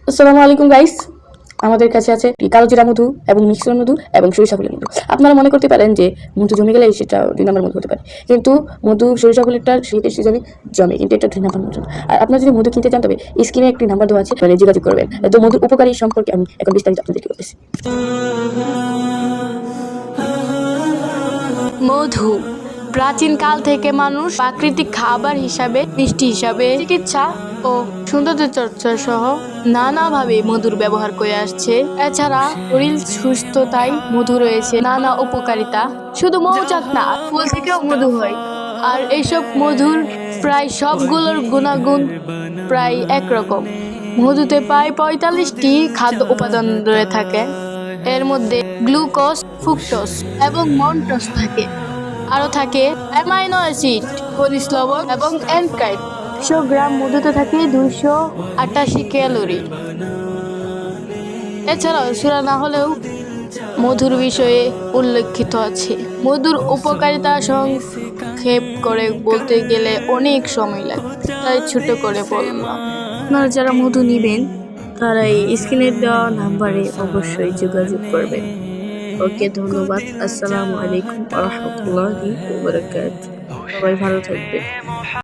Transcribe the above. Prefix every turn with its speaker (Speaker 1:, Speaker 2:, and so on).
Speaker 1: আসসালামু আলাইকুম গাইস। আমাদের কাছে আছে কালো জিরা মধু এবং মিশ্রণ মধু এবং সরিষা ফুলের মধু। আপনারা মনে করতে পারেন যে মধু জমে গেলে সেটা 2 নম্বর মধু হতে পারে, কিন্তু মধু সরিষা ফুলেরটা শীতের সিজনে জমে, কিন্তু এটা 2 নম্বর মধু। আর আপনারা যদি মধু কিনতে চান তবে স্ক্রিনে একটি নাম্বার দেওয়া আছে, মানে যোগাযোগ করবেন। তো মধুর উপকারী সম্পর্কে আমি এখন বিস্তারিত আপনাদেরকে বলতেছি।
Speaker 2: মধু প্রাচীনকাল থেকে মানুষ প্রাকৃতিক খাবার হিসাবে, মিষ্টি হিসাবে, চিকিৎসা ও সৌন্দর্য চর্চা সহ নানাভাবে মধুর ব্যবহার করে আসছে। এছাড়া শরীর সুস্থতায় মধু রয়েছে নানা উপকারিতা। শুধু মৌচাক না, ফুল থেকেও মধু হয়। আর এইসব মধুর প্রায় সবগুলোর গুণাগুণ প্রায় একরকম। মধুতে প্রায় 45টি খাদ্য উপাদান রয়ে থাকে। এর মধ্যে গ্লুকোজ, ফ্রুক্টোজ এবং মন্টোজ থাকে। আরও থাকে অ্যামাইনো অ্যাসিড, খনিজ লবণ এবং এনজাইম। 100 গ্রাম মধুতে থাকে 288 ক্যালোরি। এছাড়াও সূরা না হলেও মধুর বিষয়ে উল্লেখিত আছে। মধুর উপকারিতা সংক্ষেপ করে বলতে গেলে অনেক সময় লাগে, তাই ছোট করে বললাম। আপনারা যারা মধু নেবেন তারা এই স্ক্রিনে দেওয়া নাম্বারে অবশ্যই যোগাযোগ করবেন। ওকে, ধন্যবাদ। আসসালামু আলাইকুম ওয়া রাহমাতুল্লাহি ওয়া বারাকাতুহু। সবাই ভালো থাকবেন।